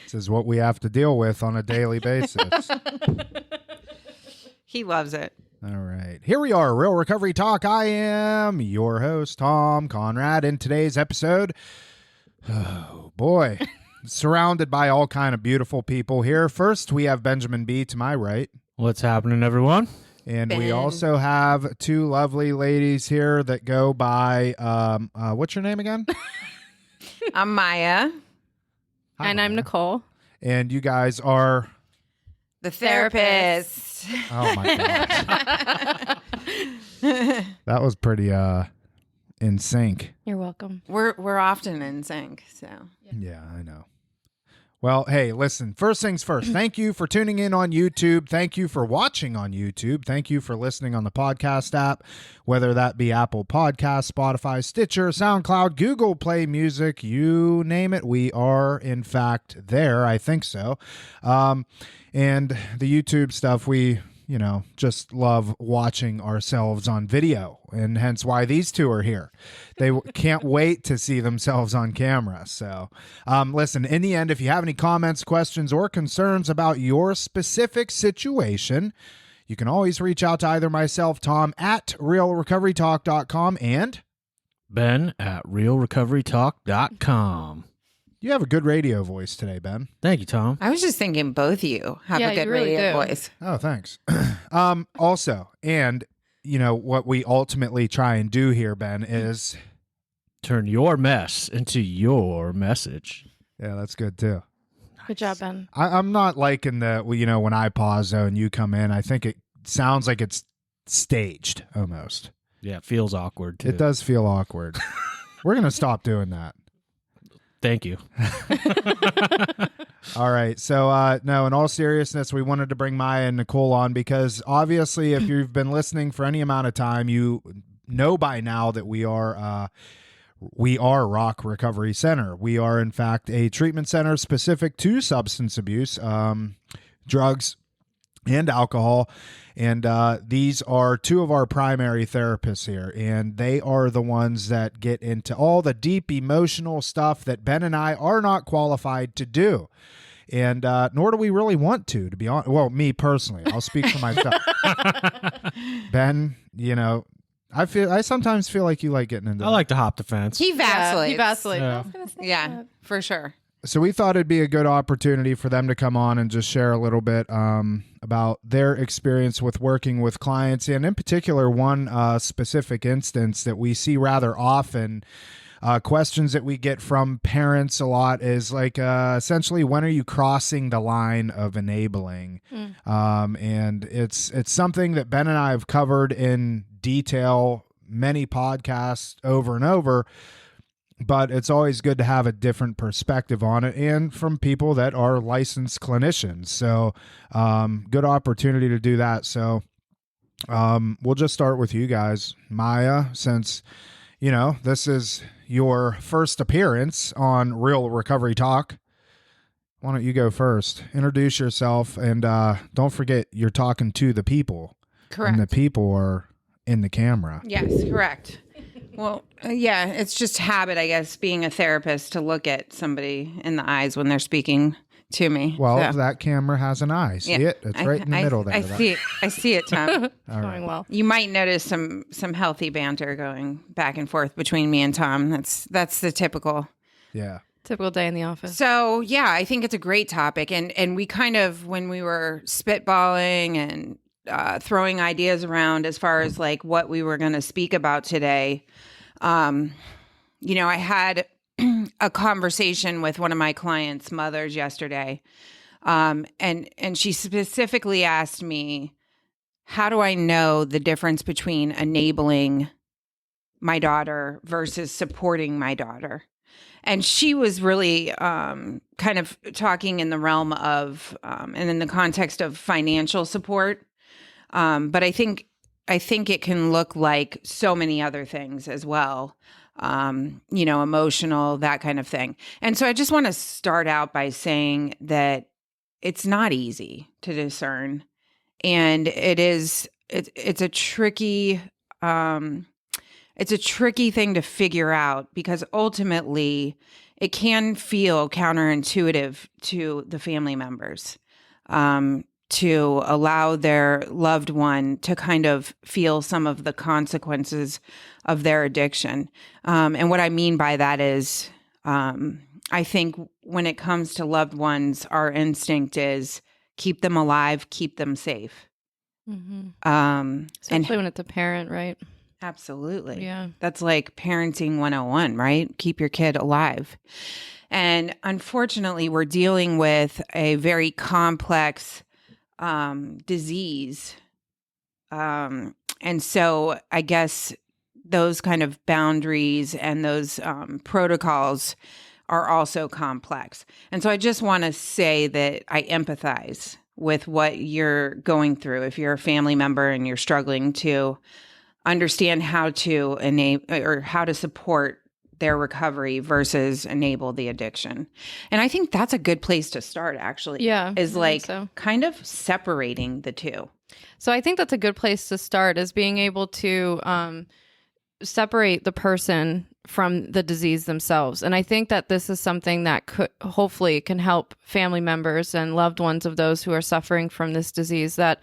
This is what we have to deal with on a daily basis. He loves it. All right. Here we are, Real Recovery Talk. I am your host, Tom Conrad. In today's episode, oh boy, surrounded by all kind of beautiful people here. First, we have Benjamin B. to my right. What's happening, everyone? And Ben. we also have two lovely ladies here that go by, what's your name again? I'm Maya, Hi, And I'm Maya. Nicole. And you guys are, the therapist. oh my gosh. That was pretty in sync. You're welcome. We're often in sync, so. Yeah, I know. Well, hey, listen, first things first. Thank you for tuning in on YouTube. Thank you for watching on YouTube. Thank you for listening on the podcast app, whether that be Apple Podcasts, Spotify, Stitcher, SoundCloud, Google Play Music, you name it. We are, in fact, there. I think so. And the YouTube stuff, we just love watching ourselves on video, and hence why these two are here. They can't wait to see themselves on camera. So, listen, in the end, if you have any comments, questions, or concerns about your specific situation, you can always reach out to either myself, Tom, at realrecoverytalk.com, and Ben at realrecoverytalk.com. you have a good radio voice today, Ben. Thank you, Tom. I was just thinking both of you have Yeah, a good you really radio do. voice. Oh, thanks. Also, and what we ultimately try and do here, Ben, is Turn your mess into your message. yeah, that's good too. Good job, Ben. I'm not liking the, when I pause though and you come in, I think it sounds like it's staged almost. Yeah, it feels awkward, too. It does feel awkward. We're going to stop doing that. Thank you. All right. So, no, in all seriousness, we wanted to bring Maya and Nicole on because obviously if you've been listening for any amount of time, you know by now that we are Rock Recovery Center. We are, in fact, a treatment center specific to substance abuse, drugs, and alcohol. And these are two of our primary therapists here. And they are the ones that get into all the deep emotional stuff that Ben and I are not qualified to do. And nor do we really want to be honest. Well, me personally, I'll speak for myself. Ben, I sometimes feel like you like getting into I like to hop the fence. He vacillates. He vacillates. Yeah. I was gonna say Yeah, that. for sure. So we thought it'd be a good opportunity for them to come on and just share a little bit about their experience with working with clients, and in particular, one specific instance that we see rather often. Questions that we get from parents a lot is like, essentially, when are you crossing the line of enabling? And it's something that Ben and I have covered in detail, many podcasts over and over. But it's always good to have a different perspective on it, and from people that are licensed clinicians. So good opportunity to do that. So we'll just start with you guys. Maya, since, this is your first appearance on Real Recovery Talk, why don't you go first? Introduce yourself, and don't forget you're talking to the people. Correct. And the people are in the camera. Yes, correct. Well, yeah, it's just habit, I guess, being a therapist to look at somebody in the eyes when they're speaking to me. Well, So, that camera has an eye. See yeah. it? It's right in the middle there. I see it. I see it, Tom. It's going well. You might notice some healthy banter going back and forth between me and Tom. That's the typical. Yeah. Typical day in the office. So yeah, I think it's a great topic, and we kind of, when we were spitballing and throwing ideas around as far as like what we were going to speak about today, I had a conversation with one of my clients' mothers yesterday, and she specifically asked me, how do I know the difference between enabling my daughter versus supporting my daughter? And she was really kind of talking in the realm of, and in the context of financial support. But I think it can look like so many other things as well, emotional, that kind of thing. And so I just want to start out by saying that it's not easy to discern. And it's a tricky it's a tricky thing to figure out because ultimately it can feel counterintuitive to the family members to allow their loved one to kind of feel some of the consequences of their addiction. And what I mean by that is I think when it comes to loved ones, our instinct is keep them alive, keep them safe. Especially when it's a parent, right? Absolutely. Yeah. That's like parenting 101, right? Keep your kid alive. And unfortunately, we're dealing with a very complex disease. And so I guess those kind of boundaries and those protocols are also complex. And so I just want to say that I empathize with what you're going through if you're a family member and you're struggling to understand how to enable or how to support their recovery versus enable the addiction. And I think that's a good place to start, actually. Yeah, is I like think so. kind of separating the two. So I think that's a good place to start, is being able to separate the person from the disease themselves. And I think that this is something that could hopefully can help family members and loved ones of those who are suffering from this disease. That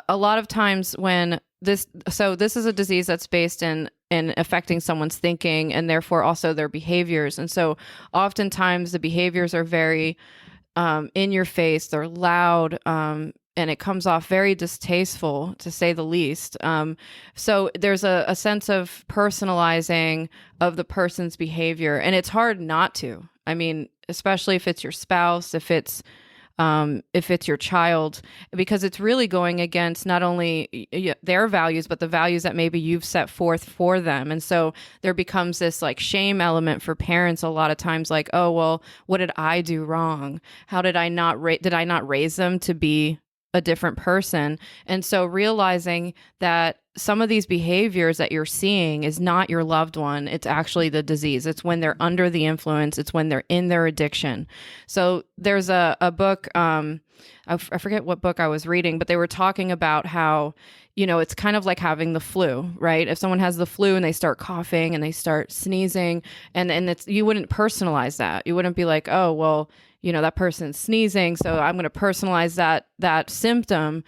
a lot of times when this is a disease that's based in affecting someone's thinking and therefore also their behaviors. And so oftentimes the behaviors are very in your face, they're loud, and it comes off very distasteful, to say the least. So there's a sense of personalizing of the person's behavior, and it's hard not to. I mean, especially if it's your spouse, if it's your child, because it's really going against not only their values, but the values that maybe you've set forth for them. And so there becomes this like shame element for parents a lot of times, like, oh, well, what did I do wrong? How did I not raise them to be a different person? And so realizing that some of these behaviors that you're seeing is not your loved one. It's actually the disease. It's when they're under the influence. It's when they're in their addiction. So there's a book, I forget what book I was reading, but they were talking about how, it's kind of like having the flu, right? If someone has the flu and they start coughing and they start sneezing, and you wouldn't personalize that. You wouldn't be like, oh, well, that person's sneezing, so I'm going to personalize that symptom.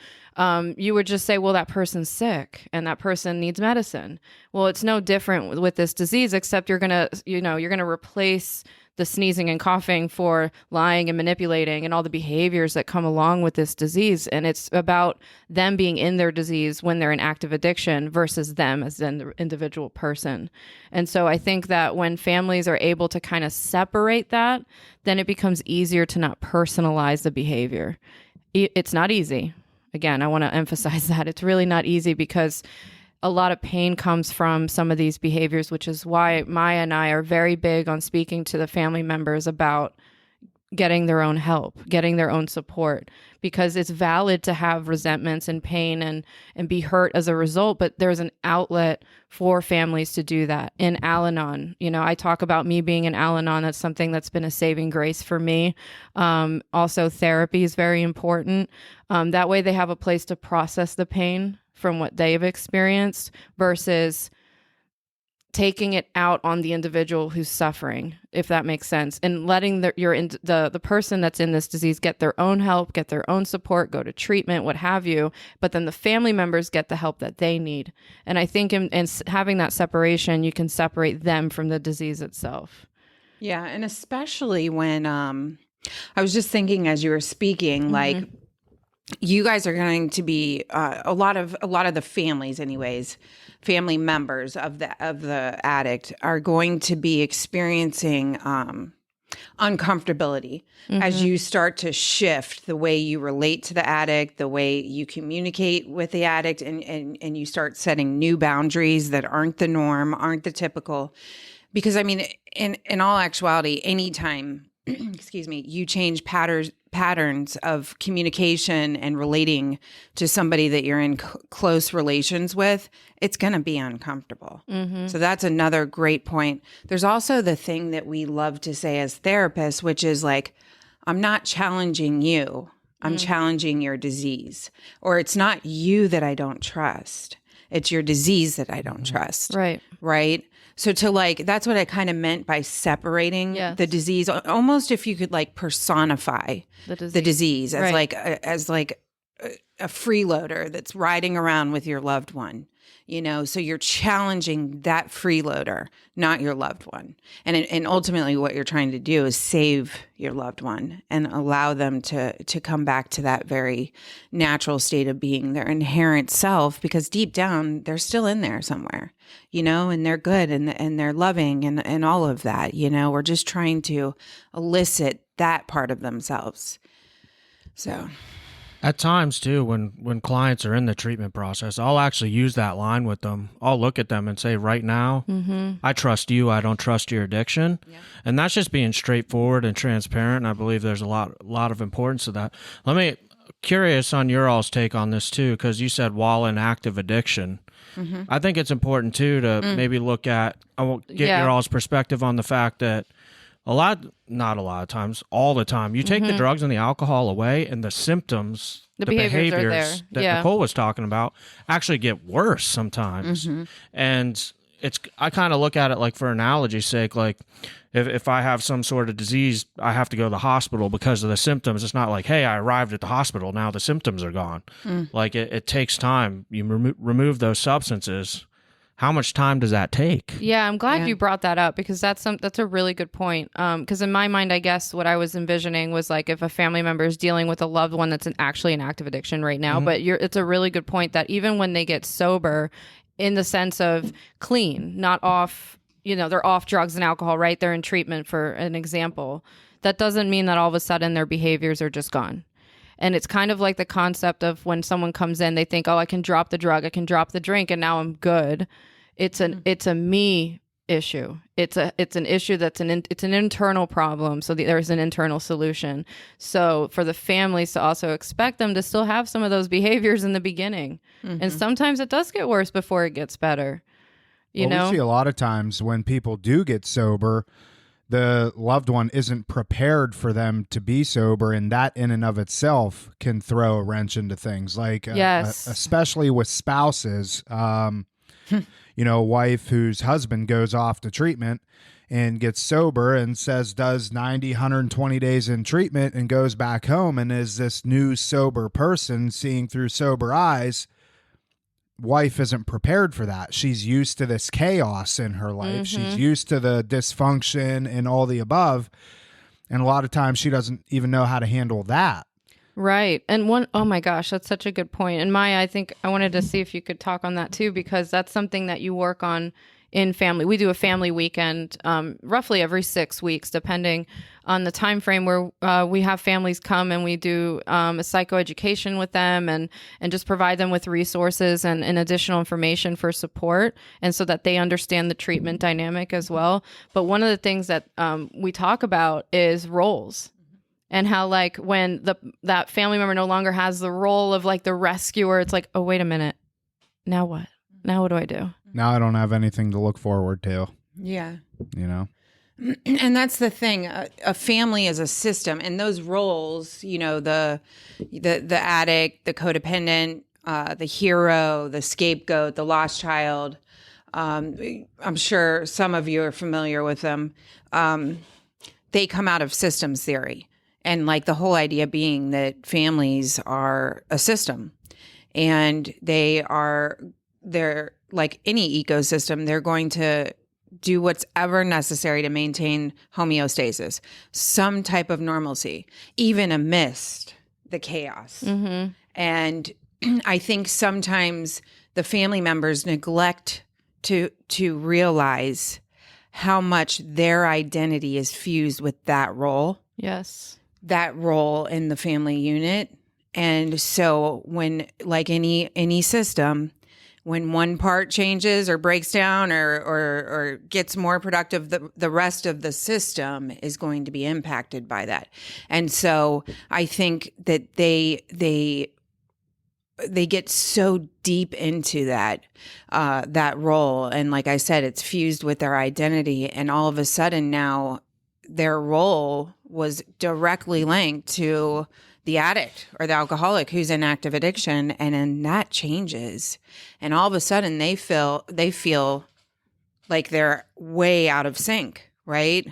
You would just say, well, that person's sick and that person needs medicine. Well, it's no different with this disease, except you're going to replace the sneezing and coughing for lying and manipulating and all the behaviors that come along with this disease. And it's about them being in their disease when they're in active addiction versus them as an individual person. And so I think that when families are able to kind of separate that, then it becomes easier to not personalize the behavior. It's not easy. Again, I want to emphasize that it's really not easy, because a lot of pain comes from some of these behaviors, which is why Maya and I are very big on speaking to the family members about getting their own help, getting their own support, because it's valid to have resentments and pain and be hurt as a result, but there's an outlet for families to do that. In Al-Anon, I talk about me being in Al-Anon. That's something that's been a saving grace for me. Also, therapy is very important. That way they have a place to process the pain from what they've experienced versus taking it out on the individual who's suffering, if that makes sense, and letting the person that's in this disease get their own help, get their own support, go to treatment, what have you, but then the family members get the help that they need. And I think in having that separation, you can separate them from the disease itself. Yeah, and especially when I was just thinking as you were speaking, like you guys are going to be a lot of the families, anyways, family members of the addict are going to be experiencing uncomfortability as you start to shift the way you relate to the addict, the way you communicate with the addict, and you start setting new boundaries that aren't the norm, aren't the typical. Because I mean, in all actuality, anytime excuse me, you change patterns of communication and relating to somebody that you're in close relations with, it's going to be uncomfortable. So that's another great point. There's also the thing that we love to say as therapists, which is like, I'm not challenging you. I'm challenging your disease. Or it's not you that I don't trust. It's your disease that I don't trust. Right. Right. So to like, that's what I kind of meant by separating Yes. the disease. Almost if you could like personify The disease. the disease as Right. as like a freeloader that's riding around with your loved one, so you're challenging that freeloader, not your loved one. And ultimately what you're trying to do is save your loved one and allow them to come back to that very natural state of being, their inherent self, because deep down they're still in there somewhere, and they're good and they're loving and all of that, we're just trying to elicit that part of themselves. So At times too, when clients are in the treatment process, I'll actually use that line with them. I'll look at them and say, right now, I trust you. I don't trust your addiction. Yeah. And that's just being straightforward and transparent. And I believe there's a lot of importance to that. Curious on your all's take on this too, because you said while in active addiction. I think it's important too to maybe look at, I won't get your all's perspective on the fact that not a lot of times, all the time, you take the drugs and the alcohol away and the symptoms, the behaviors are there. that Nicole was talking about actually get worse sometimes. And I kind of look at it like, for analogy's sake, like if I have some sort of disease, I have to go to the hospital because of the symptoms. It's not like, hey, I arrived at the hospital, now the symptoms are gone. Like it takes time. You remove those substances. How much time does that take? Yeah, I'm glad you brought that up, because that's a really good point. Because in my mind, I guess what I was envisioning was like if a family member is dealing with a loved one that's actually in active addiction right now. But it's a really good point that even when they get sober, in the sense of clean, not off, they're off drugs and alcohol, right? They're in treatment, for an example. That doesn't mean that all of a sudden their behaviors are just gone. And it's kind of like the concept of when someone comes in, they think, oh, I can drop the drug, I can drop the drink, and now I'm good. It's a me issue. It's an issue it's an internal problem. So there's an internal solution. So for the families to also expect them to still have some of those behaviors in the beginning, and sometimes it does get worse before it gets better. We see a lot of times when people do get sober, the loved one isn't prepared for them to be sober, and that in and of itself can throw a wrench into things. Like, especially with spouses, a wife whose husband goes off to treatment and gets sober and does 90, 120 days in treatment and goes back home and is this new sober person seeing through sober eyes. Wife isn't prepared for that. She's used to this chaos in her life. She's used to the dysfunction and all the above. And a lot of times she doesn't even know how to handle that. Right. And oh my gosh, that's such a good point. And Maya, I think I wanted to see if you could talk on that too, because that's something that you work on in family. We do a family weekend roughly every 6 weeks, depending on the time frame, where we have families come and we do a psychoeducation with them and just provide them with resources and additional information for support, and so that they understand the treatment dynamic as well. But one of the things that we talk about is roles. And how, like, when that family member no longer has the role of like the rescuer, it's like, oh, wait a minute. Now what? Now what do I do? Now I don't have anything to look forward to. Yeah. And that's the thing. A family is a system, and those roles, the addict, the codependent, the hero, the scapegoat, the lost child. I'm sure some of you are familiar with them. They come out of systems theory. And like the whole idea being that families are a system, and they're like any ecosystem, they're going to do what's ever necessary to maintain homeostasis, some type of normalcy, even amidst the chaos. And I think sometimes the family members neglect to realize how much their identity is fused with that role. Yes. That role in the family unit. And so when, like any system, when one part changes or breaks down or gets more productive, the rest of the system is going to be impacted by that. And so I think that they get so deep into that role. And like I said, it's fused with their identity. And all of a sudden now their role was directly linked to the addict or the alcoholic who's in active addiction, and then that changes, and all of a sudden they feel like they're way out of sync, right?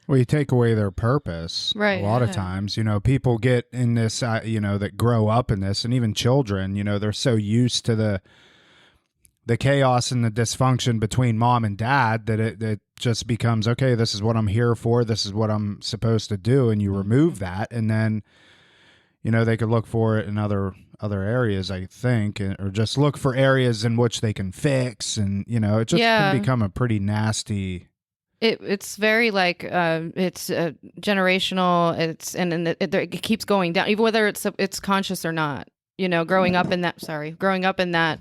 Well, you take away their purpose. Right. A lot of times, people get in this, that grow up in this, and even children, they're so used to the chaos and the dysfunction between mom and dad that it just becomes, okay, this is what I'm here for. This is what I'm supposed to do. And you remove that, and then, they could look for it in other areas, I think, or just look for areas in which they can fix. And, it just can become a pretty nasty. It's very like it's generational. It keeps going down, even whether it's conscious or not. Growing up in that,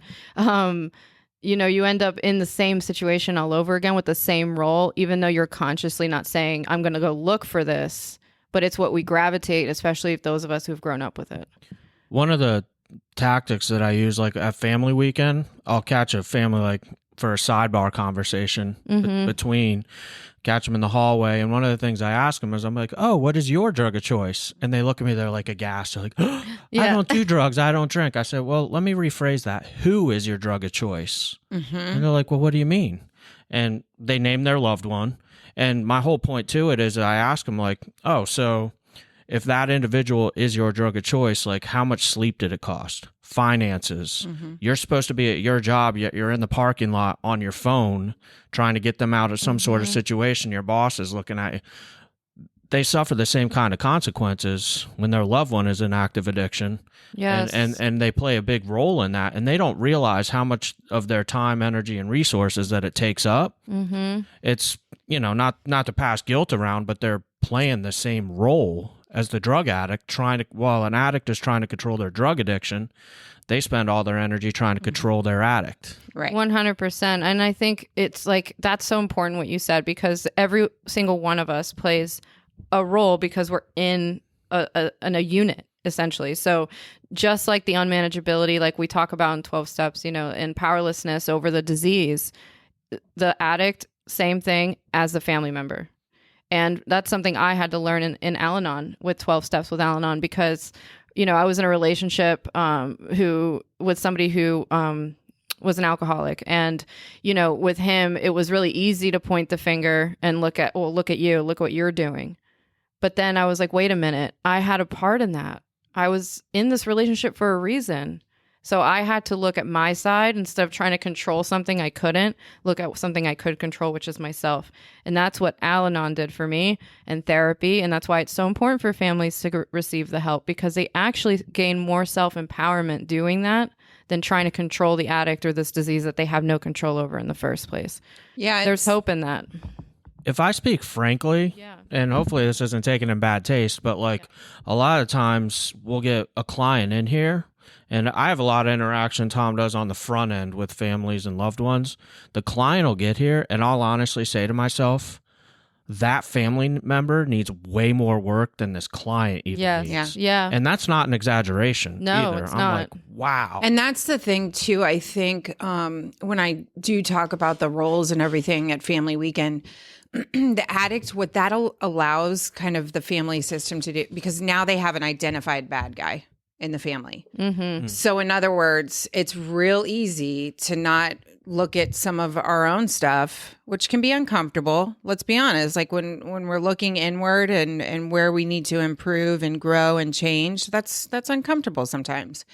you end up in the same situation all over again with the same role, even though you're consciously not saying, I'm going to go look for this, but it's what we gravitate, especially if those of us who've grown up with it. One of the tactics that I use, like at family weekend, I'll catch a family like for a sidebar conversation between, catch them in the hallway. And one of the things I ask them is, I'm like, oh, what is your drug of choice? And they look at me, they're like aghast. They're like, oh, I don't do drugs. I don't drink. I said, well, let me rephrase that. Who is your drug of choice? And they're like, well, what do you mean? And they name their loved one. And my whole point to it is I ask them like, oh, so if that individual is your drug of choice, like how much sleep did it cost? Finances. You're supposed to be at your job, yet you're in the parking lot on your phone trying to get them out of some sort of situation. Your boss is looking at you. They suffer the same kind of consequences when their loved one is in active addiction. Yes. And they play a big role in that. And they don't realize how much of their time, energy, and resources that it takes up. It's, not to pass guilt around, but they're playing the same role as the drug addict, while an addict is trying to control their drug addiction, they spend all their energy trying to control their addict. Right. 100%. And I think it's like, that's so important what you said, because every single one of us plays a role because we're in a unit, essentially. So just like the unmanageability, like we talk about in 12 steps, and powerlessness over the disease, the addict, same thing as the family member. And that's something I had to learn in Al-Anon, with 12 steps with Al-Anon, because, I was in a relationship with somebody who was an alcoholic. And, with him, it was really easy to point the finger and look at you, look what you're doing. But then I was like, wait a minute, I had a part in that. I was in this relationship for a reason. So I had to look at my side instead of trying to control something I couldn't, look at something I could control, which is myself. And that's what Al-Anon did for me, and therapy. And that's why it's so important for families to receive the help, because they actually gain more self-empowerment doing that than trying to control the addict or this disease that they have no control over in the first place. Yeah. There's hope in that. If I speak frankly, and hopefully this isn't taken in bad taste, but a lot of times we'll get a client in here, and I have a lot of interaction Tom does on the front end with families and loved ones. The client will get here, and I'll honestly say to myself, that family member needs way more work than this client even needs. Yeah. And that's not an exaggeration either. It's I'm not. like, wow. And that's the thing too. I think when I do talk about the roles and everything at Family Weekend, the addict, what that allows kind of the family system to do, because now they have an identified bad guy in the family. So in other words, it's real easy to not look at some of our own stuff, which can be uncomfortable. Let's be honest. Like when we're looking inward and where we need to improve and grow and change, that's uncomfortable sometimes.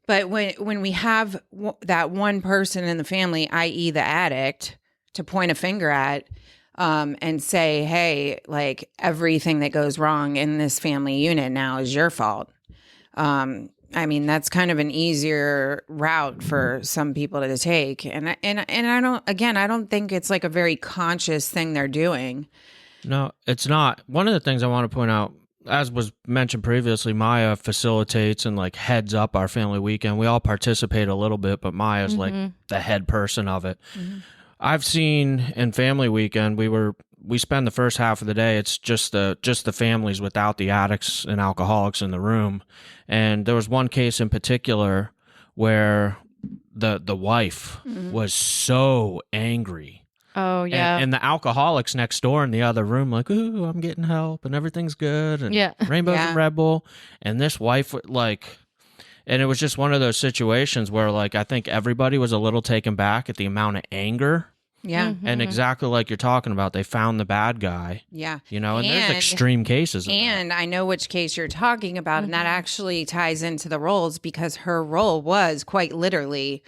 But when we have that one person in the family, i.e. the addict, to point a finger at, and say, hey, like everything that goes wrong in this family unit now is your fault. I mean, that's kind of an easier route for some people to take. And I don't think it's like a very conscious thing they're doing. No, it's not. One of the things I want to point out, as was mentioned previously, Maya facilitates and like heads up our family weekend. We all participate a little bit, but Maya's like the head person of it. I've seen in family weekend, we spend the first half of the day, it's just the families without the addicts and alcoholics in the room. And there was one case in particular where the wife was so angry Oh, yeah. And the alcoholics next door in the other room, like, ooh, I'm getting help and everything's good. And Yeah. rainbows Yeah. and Red Bull. And this wife, like, and it was just one of those situations where, like, I think everybody was a little taken back at the amount of anger. Yeah. And exactly like you're talking about, they found the bad guy. Yeah. You know, and there's extreme cases of that. And I know which case you're talking about, and that actually ties into the roles because her role was quite literally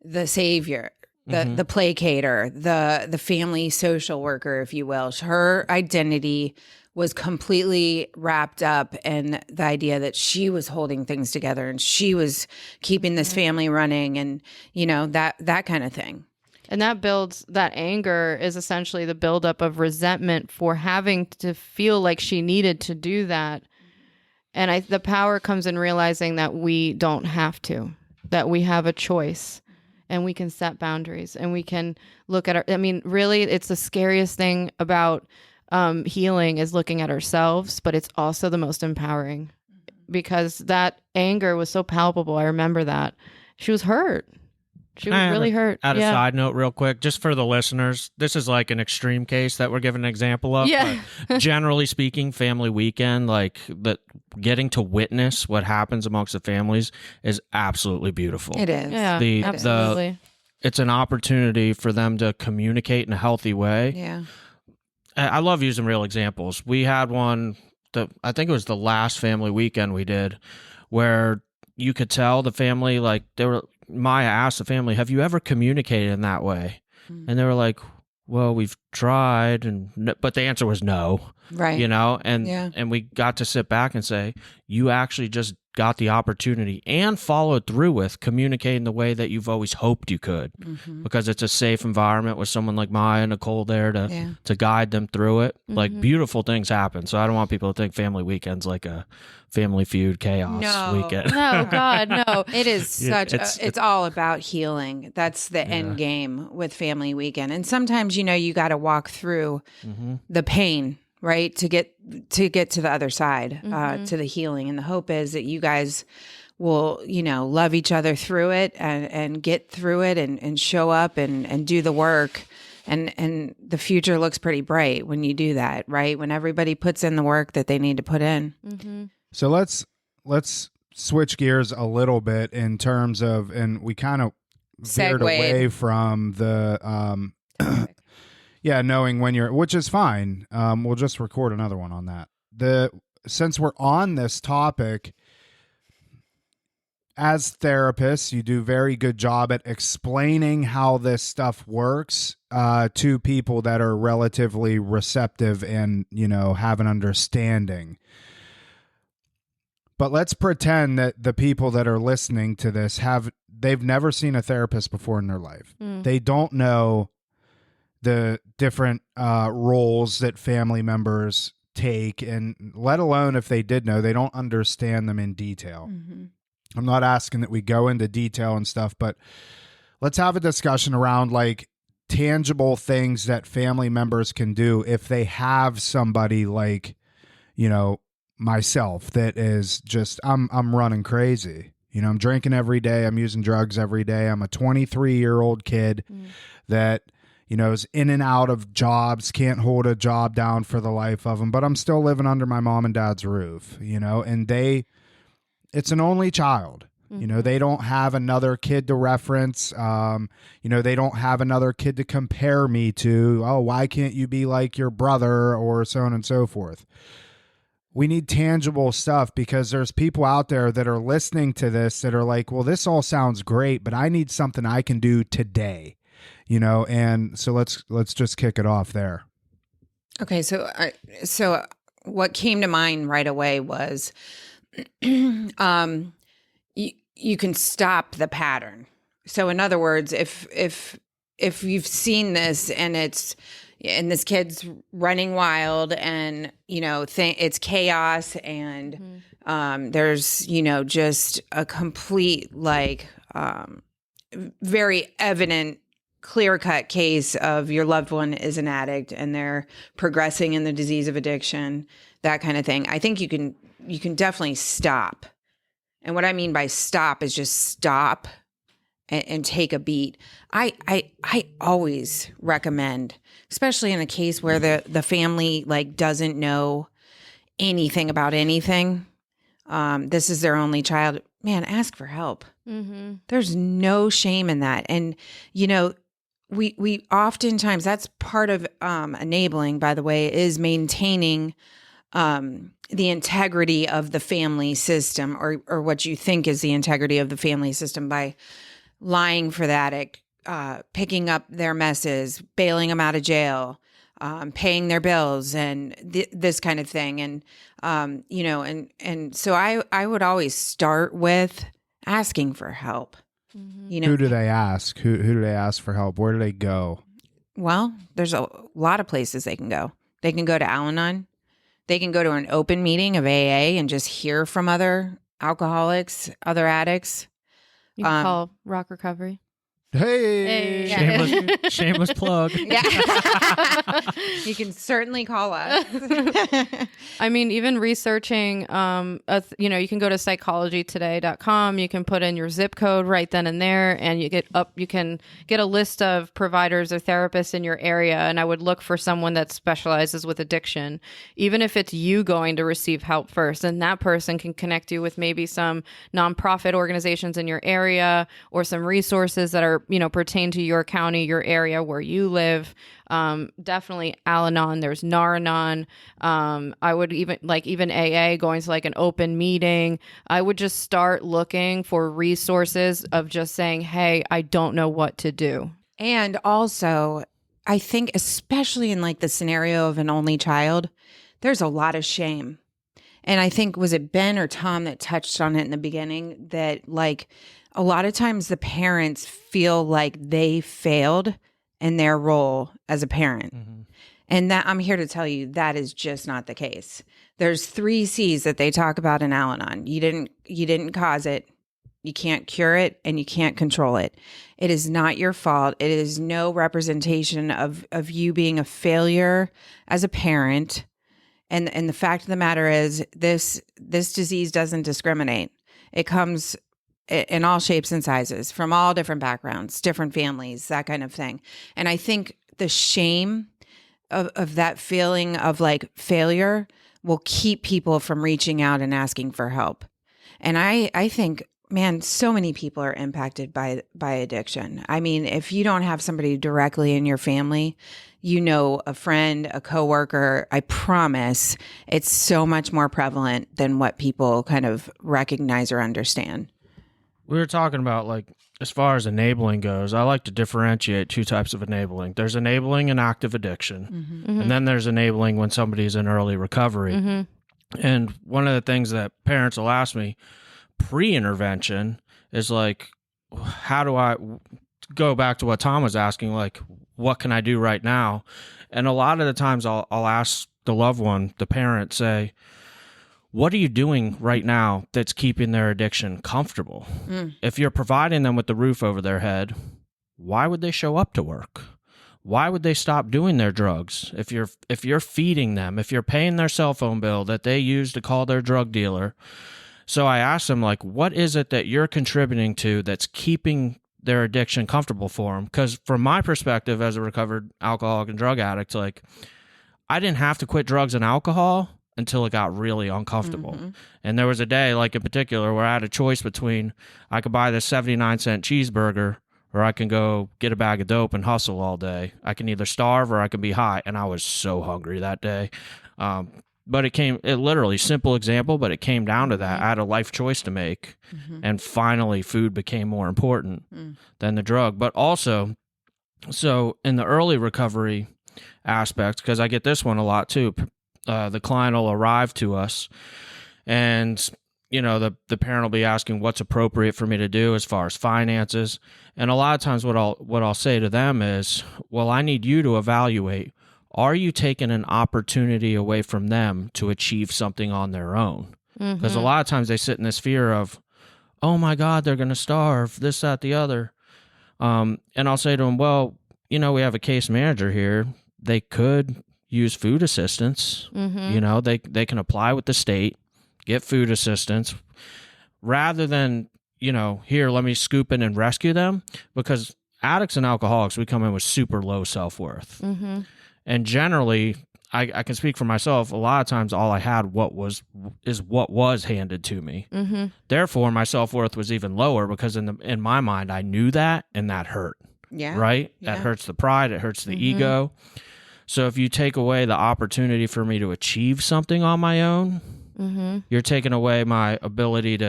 the savior, the placater, the family social worker, if you will. Her identity was completely wrapped up in the idea that she was holding things together and she was keeping this family running, and you know, that kind of thing. And that anger is essentially the buildup of resentment for having to feel like she needed to do that. And the power comes in realizing that we don't have to, that we have a choice and we can set boundaries and we can look at really, it's the scariest thing about healing is looking at ourselves, but it's also the most empowering because that anger was so palpable. I remember that. She was hurt. She was really hurt. Add a side note real quick, just for the listeners. This is like an extreme case that we're giving an example of. Yeah. But generally speaking, family weekend, like getting to witness what happens amongst the families is absolutely beautiful. It is. Yeah, absolutely. It's an opportunity for them to communicate in a healthy way. Yeah. I love using real examples. We had one, I think it was the last family weekend we did, where you could tell the family, like Maya asked the family, have you ever communicated in that way? And they were like, well, we've tried, but the answer was no. Right. You know, and we got to sit back and say, you actually just got the opportunity and followed through with communicating the way that you've always hoped you could, because it's a safe environment with someone like Maya and Nicole there to guide them through it. Like beautiful things happen. So I don't want people to think family weekend's like a Family Feud chaos weekend. No, God, no. It is it's all about healing. That's the end game with family weekend. And sometimes, you know, you got to walk through the pain, right? To get to the other side, to the healing. And the hope is that you guys will, you know, love each other through it and get through it and show up and do the work. And the future looks pretty bright when you do that, right? When everybody puts in the work that they need to put in. So let's switch gears a little bit in terms of, and we kind of veered away from the knowing when you're, which is fine. We'll just record another one on that. Since we're on this topic, as therapists, you do a very good job at explaining how this stuff works to people that are relatively receptive and, you know, have an understanding. But let's pretend that the people that are listening to this they've never seen a therapist before in their life. They don't know the different roles that family members take, and let alone if they did know, they don't understand them in detail. I'm not asking that we go into detail and stuff, but let's have a discussion around like tangible things that family members can do if they have somebody like, you know, myself that is just I'm running crazy. You know, I'm drinking every day, I'm using drugs every day. I'm a 23-year-old kid that, you know, is in and out of jobs, can't hold a job down for the life of them, but I'm still living under my mom and dad's roof, you know, and it's an only child. You know, they don't have another kid to reference. You know, they don't have another kid to compare me to. Oh, why can't you be like your brother, or so on and so forth. We need tangible stuff, because there's people out there that are listening to this that are like, well, this all sounds great, but I need something I can do today, you know? And so let's just kick it off there. Okay. So what came to mind right away was, you can stop the pattern. So in other words, if you've seen this and this kid's running wild and, you know, it's chaos and there's, you know, just a complete, like, very evident, clear-cut case of your loved one is an addict and they're progressing in the disease of addiction, that kind of thing. I think you can definitely stop. And what I mean by stop is just stop and take a beat. I always recommend, especially in a case where the family like doesn't know anything about anything. This is their only child. Man, ask for help. Mm-hmm. There's no shame in that. And, you know, we oftentimes, that's part of enabling, by the way, is maintaining the integrity of the family system, or what you think is the integrity of the family system, by lying for that, picking up their messes, bailing them out of jail, paying their bills, and this kind of thing. And, you know, and so I would always start with asking for help. Mm-hmm. You know, Who do they ask? Who do they ask for help? Where do they go? well, there's a lot of places they can go. They can go to Al-Anon. They can go to an open meeting of AA and just hear from other alcoholics, other addicts. You can call Rock Recovery. Hey, Hey. Shameless plug. Yeah. You can certainly call us. I mean, even researching, you can go to psychologytoday.com. You can put in your zip code right then and there, and you can get a list of providers or therapists in your area. And I would look for someone that specializes with addiction, even if it's you going to receive help first. And that person can connect you with maybe some nonprofit organizations in your area, or some resources that are, pertain to your county, your area where you live. Definitely Al-Anon. There's Nar-Anon. I would even AA, going to like an open meeting. I would just start looking for resources of just saying, hey, I don't know what to do. And also, I think especially in like the scenario of an only child, there's a lot of shame. And I think, was it Ben or Tom that touched on it in the beginning, that like a lot of times the parents feel like they failed in their role as a parent. Mm-hmm. And that, I'm here to tell you, that is just not the case. There's 3 C's that they talk about in Al-Anon. You didn't cause it. You can't cure it, and you can't control it. It is not your fault. It is no representation of you being a failure as a parent. And the fact of the matter is, this disease doesn't discriminate. It comes in all shapes and sizes, from all different backgrounds, different families, that kind of thing. And I think the shame of that feeling of like failure will keep people from reaching out and asking for help. And I think, man, so many people are impacted by addiction. I mean, if you don't have somebody directly in your family, a friend, a coworker, I promise it's so much more prevalent than what people kind of recognize or understand. We were talking about, like, as far as enabling goes, I like to differentiate 2 types of enabling. There's enabling in active addiction, Mm-hmm. and then there's enabling when somebody's in early recovery. Mm-hmm. And one of the things that parents will ask me pre-intervention is like, how do I go back to what Tom was asking, like, what can I do right now? And a lot of the times I'll ask the loved one, the parent, say, what are you doing right now that's keeping their addiction comfortable? If you're providing them with the roof over their head, why would they show up to work? Why would they stop doing their drugs? If you're feeding them, if you're paying their cell phone bill that they use to call their drug dealer. So I asked them, like, what is it that you're contributing to that's keeping their addiction comfortable for them? Because from my perspective as a recovered alcoholic and drug addict, like, I didn't have to quit drugs and alcohol until it got really uncomfortable. Mm-hmm. And there was a day, like in particular, where I had a choice between I could buy this 79-cent cheeseburger, or I can go get a bag of dope and hustle all day. I can either starve or I can be high. And I was so hungry that day. But it literally, simple example, but it came down to that. I had a life choice to make. Mm-hmm. And finally, food became more important than the drug. But also, so in the early recovery aspect, because I get this one a lot too, the client will arrive to us and, the parent will be asking what's appropriate for me to do as far as finances. And a lot of times what I'll say to them is, well, I need you to evaluate, are you taking an opportunity away from them to achieve something on their own? Because a lot of times they sit in this fear of, oh my God, they're going to starve, this, that, the other. And I'll say to them, well, we have a case manager here. They could use food assistance. They can apply with the state, get food assistance, rather than here, let me scoop in and rescue them, because addicts and alcoholics, we come in with super low self-worth. Mm-hmm. And generally, I can speak for myself. A lot of times, all I had is what was handed to me. Mm-hmm. Therefore, my self-worth was even lower, because in my mind, I knew that, and that hurt. Yeah. Right? Yeah. That hurts the pride. It hurts the ego. So if you take away the opportunity for me to achieve something on my own, you're taking away my ability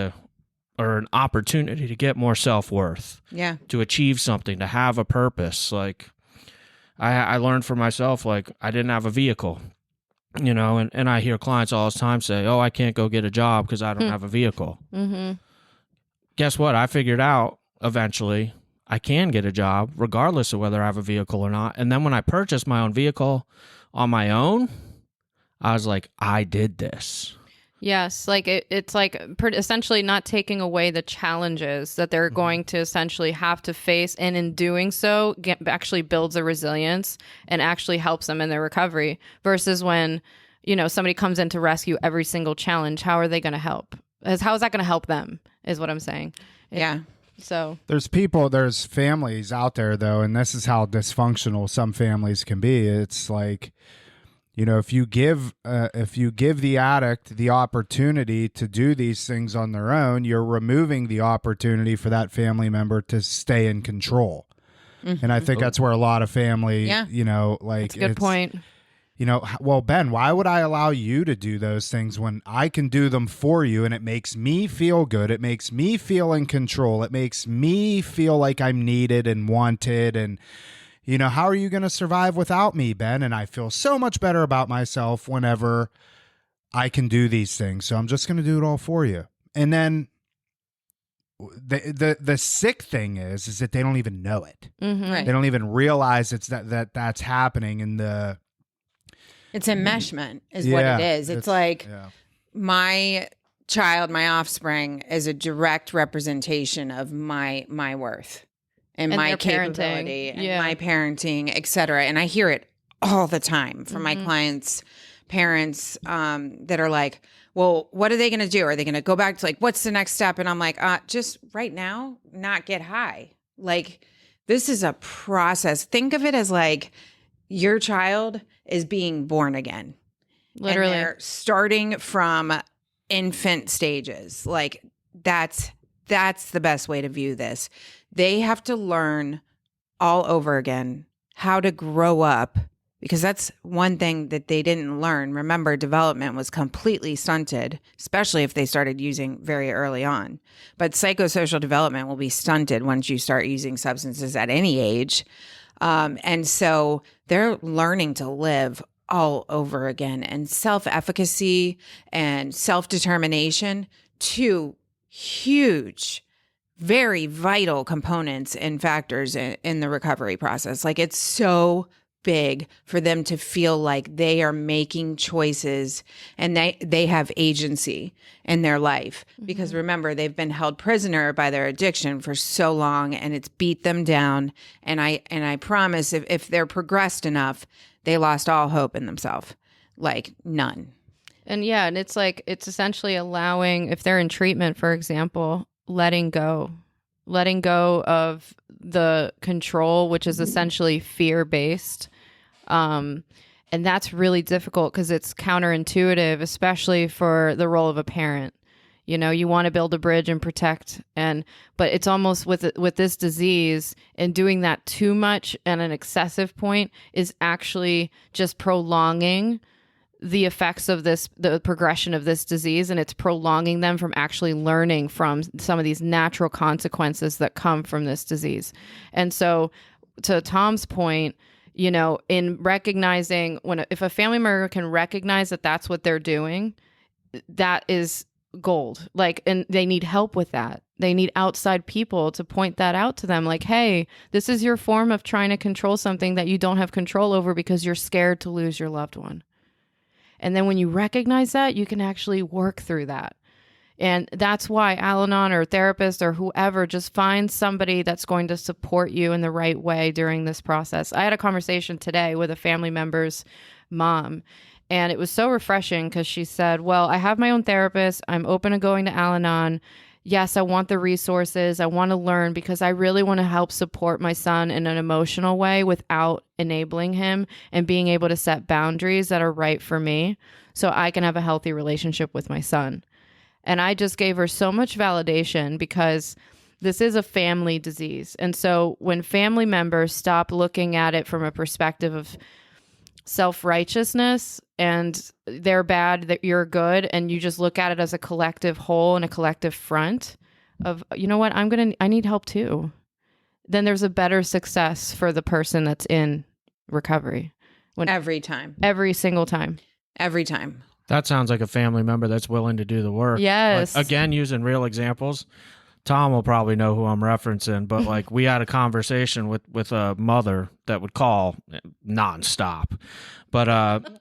or an opportunity to get more self-worth. Yeah. To achieve something, to have a purpose. Like, I learned for myself, like, I didn't have a vehicle, and I hear clients all the time say, oh, I can't go get a job because I don't have a vehicle. Mm-hmm. Guess what? I figured out eventually I can get a job regardless of whether I have a vehicle or not. And then when I purchased my own vehicle on my own, I was like, I did this. Yes, like it's like essentially not taking away the challenges that they're going to essentially have to face, and in doing so, actually builds a resilience and actually helps them in their recovery. Versus when somebody comes in to rescue every single challenge, how are they going to help? How is that going to help them? Is what I'm saying. Yeah. So there's families out there though, and this is how dysfunctional some families can be. It's like, if you give the addict the opportunity to do these things on their own, you're removing the opportunity for that family member to stay in control. And I think that's where a lot of family, Yeah. like, that's a good point. Well, Ben, why would I allow you to do those things when I can do them for you, and it makes me feel good? It makes me feel in control. It makes me feel like I'm needed and wanted. And, how are you going to survive without me, Ben? And I feel so much better about myself whenever I can do these things. So I'm just going to do it all for you. And then the sick thing is that they don't even know it. Mm-hmm. Right. They don't even realize it's that's happening. And It's enmeshment is what it is. It's like my child, my offspring, is a direct representation of my worth and my their capability parenting. and my parenting, et cetera. And I hear it all the time from my clients' parents that are like, well, what are they going to do? Are they going to go back to, like, what's the next step? And I'm like, just right now, not get high. Like, this is a process. Think of it as like your child is being born again. Literally. And they're starting from infant stages. Like, that's the best way to view this. They have to learn all over again how to grow up, because that's one thing that they didn't learn. Remember, development was completely stunted, especially if they started using very early on. But psychosocial development will be stunted once you start using substances at any age. And so they're learning to live all over again. And self-efficacy and self-determination, two huge, very vital components and factors in the recovery process. Like, it's so big for them to feel like they are making choices and they have agency in their life. Because remember, they've been held prisoner by their addiction for so long, and it's beat them down. And I promise, if they're progressed enough, they lost all hope in themselves. Like, none. And and it's like, it's essentially allowing, if they're in treatment, for example, letting go of the control, which is essentially fear-based. And that's really difficult because it's counterintuitive, especially for the role of a parent. You want to build a bridge and protect, but it's almost with this disease, and doing that too much at an excessive point is actually just prolonging the effects of the progression of this disease, and it's prolonging them from actually learning from some of these natural consequences that come from this disease. And so, to Tom's point, in recognizing if a family member can recognize that that's what they're doing, that is gold. Like, and they need help with that. They need outside people to point that out to them. Like, hey, this is your form of trying to control something that you don't have control over because you're scared to lose your loved one. And then when you recognize that, you can actually work through that. And that's why Al-Anon or therapist or whoever, just find somebody that's going to support you in the right way during this process. I had a conversation today with a family member's mom, and it was so refreshing because she said, well, I have my own therapist. I'm open to going to Al-Anon. yes, I want the resources. I want to learn because I really want to help support my son in an emotional way without enabling him and being able to set boundaries that are right for me so I can have a healthy relationship with my son. And I just gave her so much validation because this is a family disease. And so when family members stop looking at it from a perspective of self-righteousness and they're bad, that you're good, and you just look at it as a collective whole and a collective front of, you know what, I need help too, then there's a better success for the person that's in recovery. Every time. Every single time. Every time. That sounds like a family member that's willing to do the work. Yes. Like, again, using real examples. Tom will probably know who I'm referencing, but like we had a conversation with a mother that would call nonstop. But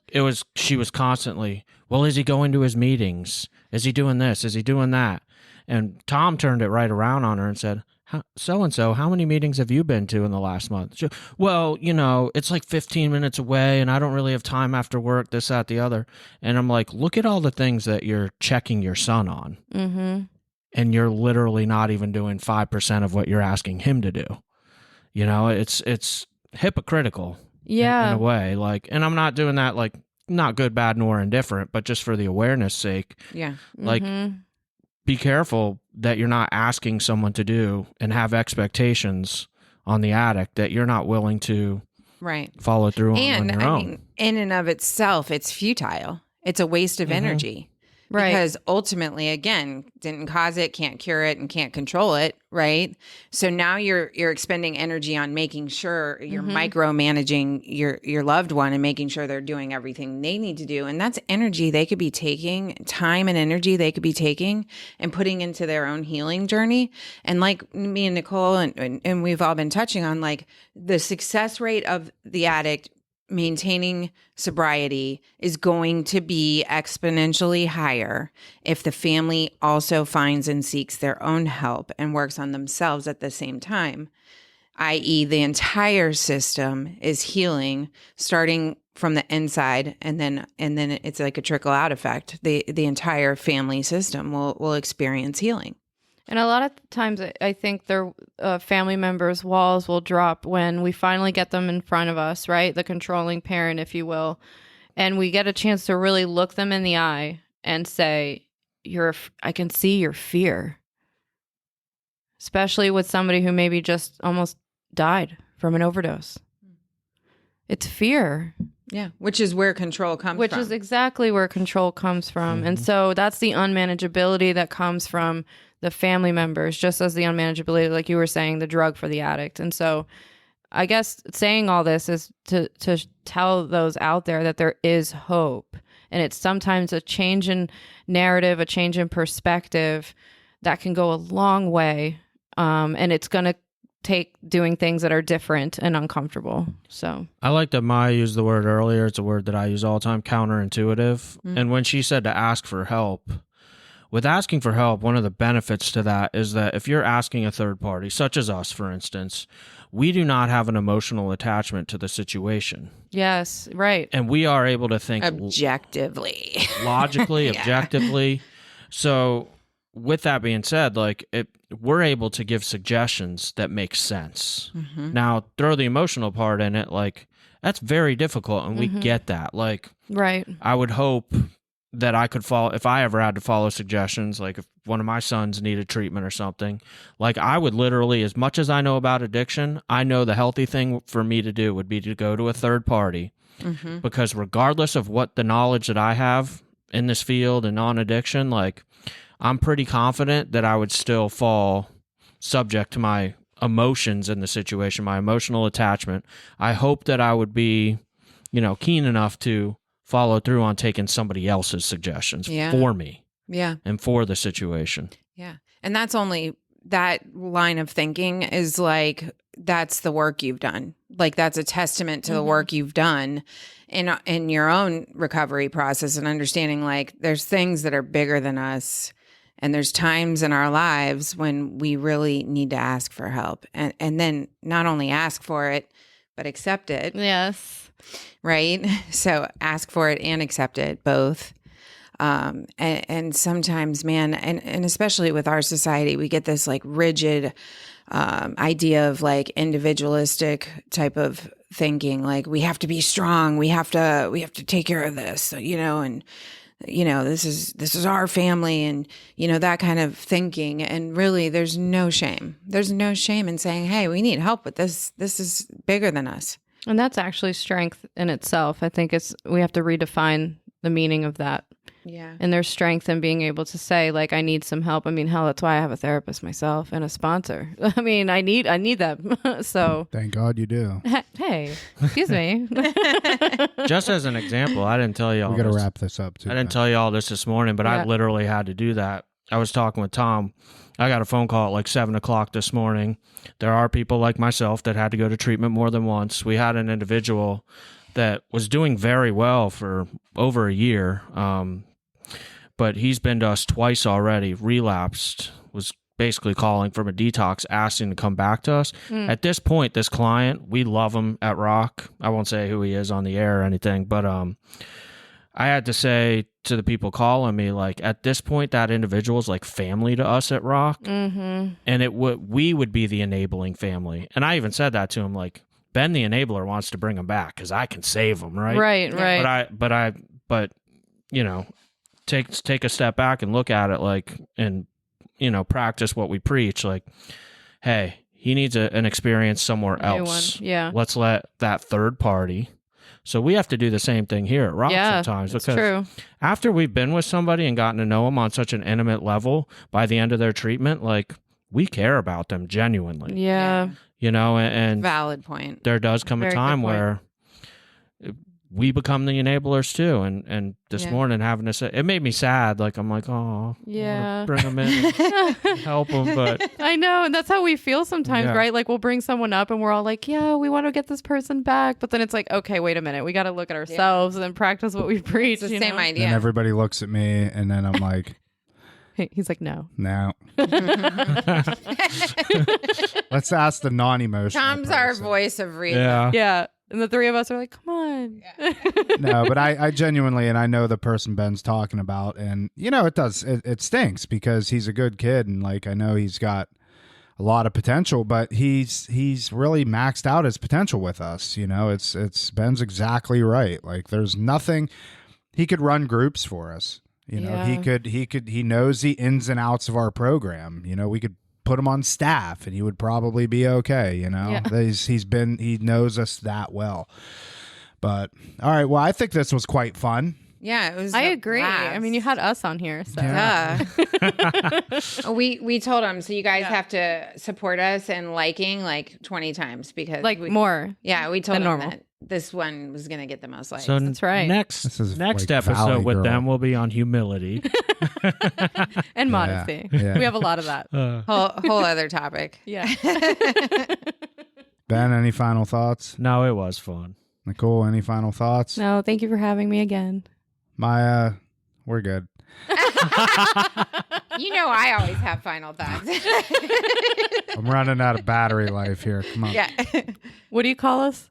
she was constantly, well, is he going to his meetings? Is he doing this? Is he doing that? And Tom turned it right around on her and said, so-and-so, how many meetings have you been to in the last month? Well, it's like 15 minutes away and I don't really have time after work, this, that, the other. And I'm like, look at all the things that you're checking your son on. Mm-hmm. And you're literally not even doing 5% of what you're asking him to do. It's hypocritical. Yeah. In a way. Like, and I'm not doing that like not good, bad, nor indifferent, but just for the awareness sake. Yeah. Like, be careful that you're not asking someone to do and have expectations on the addict that you're not willing to follow through on your own. Mean, in and of itself, it's futile. It's a waste of energy. Right. Because ultimately, again, didn't cause it, can't cure it, and can't control it, right? So now you're expending energy on making sure you're micromanaging your loved one and making sure they're doing everything they need to do. And that's energy they could be taking, time and energy they could be taking and putting into their own healing journey. And like me and Nicole and we've all been touching on, like the success rate of the addict maintaining sobriety is going to be exponentially higher if the family also finds and seeks their own help and works on themselves at the same time, i.e. the entire system is healing starting from the inside and then it's like a trickle out effect. The entire family system will experience healing. And a lot of times I think their family members' walls will drop when we finally get them in front of us, right? The controlling parent, if you will. And we get a chance to really look them in the eye and say, I can see your fear. Especially with somebody who maybe just almost died from an overdose. It's fear. Yeah, which is where control comes from. Which is exactly where control comes from. And so that's the unmanageability that comes from the family members, just as the unmanageability, like you were saying, the drug for the addict. And so I guess saying all this is to tell those out there that there is hope. And it's sometimes a change in narrative, a change in perspective that can go a long way. And it's going to take doing things that are different and uncomfortable. So I like that Maya used the word earlier. It's a word that I use all the time, counterintuitive. And when she said to ask for help, with asking for help, one of the benefits to that is that if you're asking a third party, such as us, for instance, we do not have an emotional attachment to the situation. yes, right. And we are able to think objectively, logically, objectively. So with that being said, we're able to give suggestions that make sense. Now, throw the emotional part in it, that's very difficult, and we get that. Right. I would hope that I could follow, if I ever had to follow suggestions, like if one of my sons needed treatment or something, I would literally, as much as I know about addiction, I know the healthy thing for me to do would be to go to a third party, because regardless of what the knowledge that I have in this field and on addiction, I'm pretty confident that I would still fall subject to my emotions in the situation, my emotional attachment. I hope that I would be, keen enough to follow through on taking somebody else's suggestions for me. Yeah. And for the situation. Yeah. And that's only, that line of thinking is that's the work you've done. That's a testament to the work you've done in your own recovery process and understanding there's things that are bigger than us. And there's times in our lives when we really need to ask for help and then not only ask for it, but accept it. Yes. Right? So ask for it and accept it, both. And sometimes, man, and especially with our society, we get this like rigid idea of like individualistic type of thinking. Like we have to be strong. We have to take care of this, and this is our family, and that kind of thinking. And really, there's no shame. There's no shame in saying, hey, we need help with this. This is bigger than us. And that's actually strength in itself. I think we have to redefine the meaning of that. Yeah. And there's strength in being able to say, like, I need some help. I mean, hell, that's why I have a therapist myself and a sponsor. I mean, I need them. So Thank God you do. hey, excuse me. Just as an example, I didn't tell you all We got to this. wrap this up too. I didn't tell you all this morning, but I Yeah. literally had to do that. I was talking with Tom. I got a phone call at like 7 o'clock this morning. There are people like myself that had to go to treatment more than once. We had an individual that was doing very well for over a year, but he's been to us twice already, relapsed, was basically calling from a detox, asking to come back to us. At this point, this client, we love him at Rock. I won't say who he is on the air or anything, but I had to say to the people calling me, like, at this point, that individual is like family to us at Rock. Mm-hmm. And we would be the enabling family. And I even said that to him, like, Ben, the enabler, wants to bring him back because I can save him, right? Right. But take a step back and look at it, like, and practice what we preach. Like, hey, he needs an experience somewhere New else. one. Yeah. Let's let that third party. So we have to do the same thing here at Rock Yeah, sometimes, it's because true. after we've been with somebody and gotten to know them on such an intimate level, by the end of their treatment, like, we care about them genuinely. Yeah. And Valid point. there does come Very a good time point. where we become the enablers too. And this Yeah. morning having to say, it made me sad. Like, I'm like, oh, Yeah. bring them in, and help them. But I know, and that's how we feel sometimes, Yeah. right? Like we'll bring someone up and we're all like, yeah, we want to get this person back. But then it's like, okay, wait a minute. We got to look at ourselves and prpractice what we preach. It's the you same know? idea. And everybody looks at me, and then I'm like, He's like, no. no. Let's ask the non-emotional. Tom's our person. voice of reason. yeah. Yeah. And the three of us are like, come on. No, but I genuinely, and I know the person Ben's talking about, and it stinks because he's a good kid, and like I know he's got a lot of potential, but he's really maxed out his potential with us. It's Ben's exactly right. Like there's nothing, he could run groups for us. Yeah. He knows the ins and outs of our program. We could put him on staff and he would probably be okay. Yeah. He knows us that well. But all right, well, I think this was quite fun. Yeah, it was. I a agree. blast. I mean, you had us on here. So. Yeah. We told them, so you guys Yeah. have to support us and liking like 20 times because Like more. Yeah, we told than them normal. that this one was gonna get the most likes. So That's right. Next is like episode Valley with Girl. them will be on humility. And modesty. Yeah. We have a lot of that. whole other topic. Yeah. Ben, any final thoughts? No, it was fun. Nicole, any final thoughts? No, thank you for having me again. Maya, we're good. I always have final thoughts. I'm running out of battery life here. Come on. Yeah. What do you call us?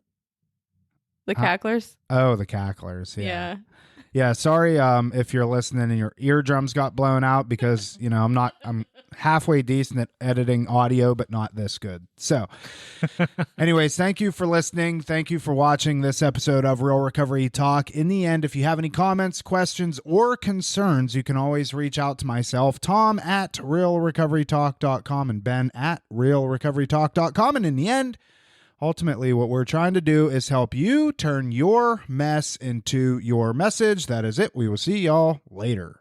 The Huh? cacklers? Oh, the cacklers. Yeah. Yeah, sorry if you're listening and your eardrums got blown out because, I'm halfway decent at editing audio, but not this good. So anyways, thank you for listening. Thank you for watching this episode of Real Recovery Talk. In the end, if you have any comments, questions, or concerns, you can always reach out to myself, Tom at realrecoverytalk.com and Ben at realrecoverytalk.com. And in the end, ultimately, what we're trying to do is help you turn your mess into your message. That is it. We will see y'all later.